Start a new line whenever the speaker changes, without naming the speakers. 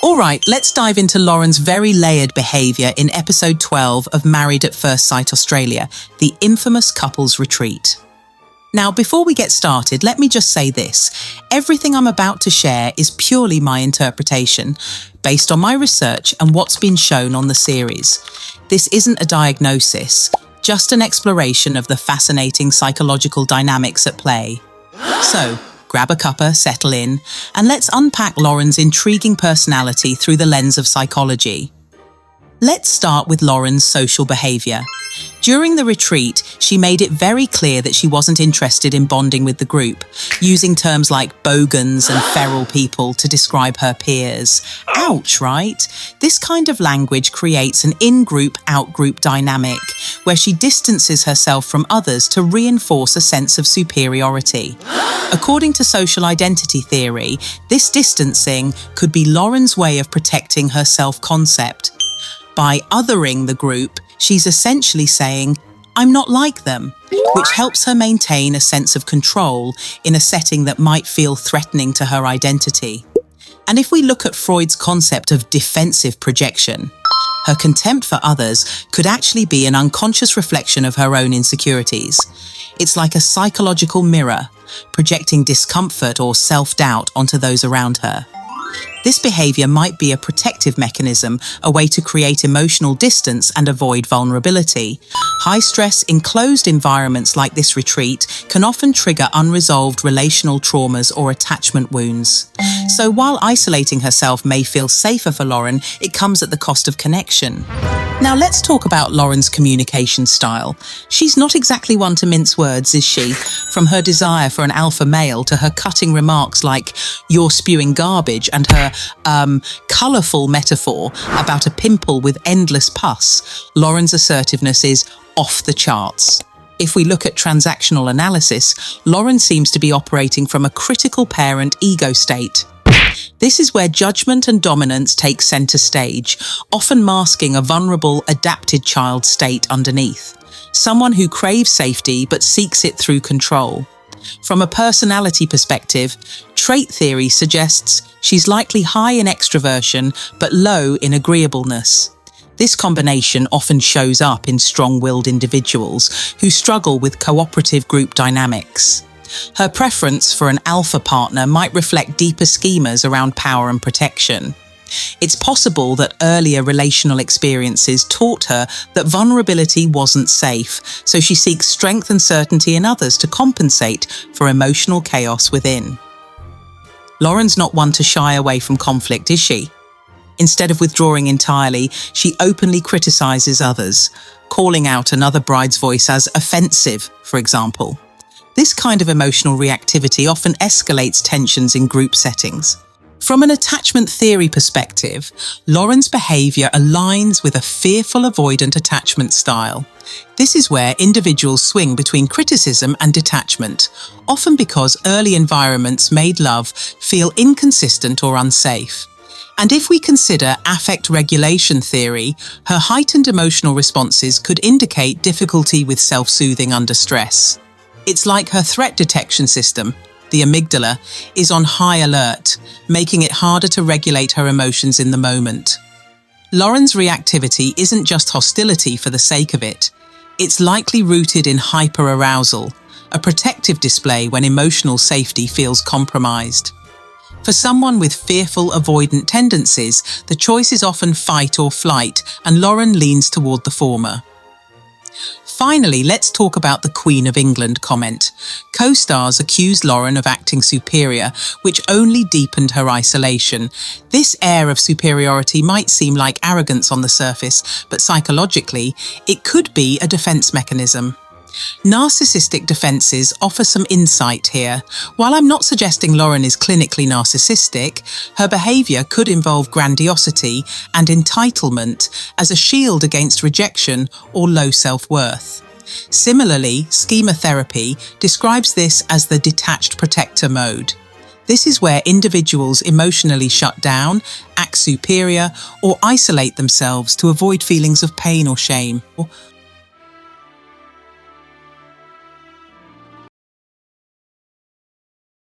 All right, let's dive into Lauren's very layered behaviour in episode 12 of Married at First Sight Australia, the infamous couples retreat. Now, before we get started, let me just say this. Everything I'm about to share is purely my interpretation, based on my research and what's been shown on the series. This isn't a diagnosis, just an exploration of the fascinating psychological dynamics at play. So, grab a cuppa, settle in, and let's unpack Lauren's intriguing personality through the lens of psychology. Let's start with Lauren's social behaviour. During the retreat, she made it very clear that she wasn't interested in bonding with the group, using terms like bogans and feral people to describe her peers. Ouch, right? This kind of language creates an in-group, out-group dynamic, where she distances herself from others to reinforce a sense of superiority. According to social identity theory, this distancing could be Lauren's way of protecting her self-concept. By othering the group, she's essentially saying, "I'm not like them," which helps her maintain a sense of control in a setting that might feel threatening to her identity. And if we look at Freud's concept of defensive projection, her contempt for others could actually be an unconscious reflection of her own insecurities. It's like a psychological mirror, projecting discomfort or self-doubt onto those around her. This behaviour might be a protective mechanism, a way to create emotional distance and avoid vulnerability. High-stress, enclosed environments like this retreat can often trigger unresolved relational traumas or attachment wounds. So while isolating herself may feel safer for Lauren, it comes at the cost of connection. Now let's talk about Lauren's communication style. She's not exactly one to mince words, is she? From her desire for an alpha male to her cutting remarks like, "You're spewing garbage," and her colourful metaphor about a pimple with endless pus, Lauren's assertiveness is off the charts. If we look at transactional analysis, Lauren seems to be operating from a critical parent ego state. This is where judgment and dominance take centre stage, often masking a vulnerable, adapted child state underneath. Someone who craves safety but seeks it through control. From a personality perspective, trait theory suggests she's likely high in extroversion but low in agreeableness. This combination often shows up in strong-willed individuals who struggle with cooperative group dynamics. Her preference for an alpha partner might reflect deeper schemas around power and protection. It's possible that earlier relational experiences taught her that vulnerability wasn't safe, so she seeks strength and certainty in others to compensate for emotional chaos within. Lauren's not one to shy away from conflict, is she? Instead of withdrawing entirely, she openly criticizes others, calling out another bride's voice as offensive, for example. This kind of emotional reactivity often escalates tensions in group settings. From an attachment theory perspective, Lauren's behaviour aligns with a fearful avoidant attachment style. This is where individuals swing between criticism and detachment, often because early environments made love feel inconsistent or unsafe. And if we consider affect regulation theory, her heightened emotional responses could indicate difficulty with self-soothing under stress. It's like her threat detection system, the amygdala, is on high alert, making it harder to regulate her emotions in the moment. Lauren's reactivity isn't just hostility for the sake of it. It's likely rooted in hyperarousal, a protective display when emotional safety feels compromised. For someone with fearful avoidant tendencies, the choice is often fight or flight, and Lauren leans toward the former. Finally, let's talk about the Queen of England comment. Co-stars accused Lauren of acting superior, which only deepened her isolation. This air of superiority might seem like arrogance on the surface, but psychologically, it could be a defense mechanism. Narcissistic defenses offer some insight here. While I'm not suggesting Lauren is clinically narcissistic, her behaviour could involve grandiosity and entitlement as a shield against rejection or low self-worth. Similarly, Schema Therapy describes this as the detached protector mode. This is where individuals emotionally shut down, act superior, or isolate themselves to avoid feelings of pain or shame.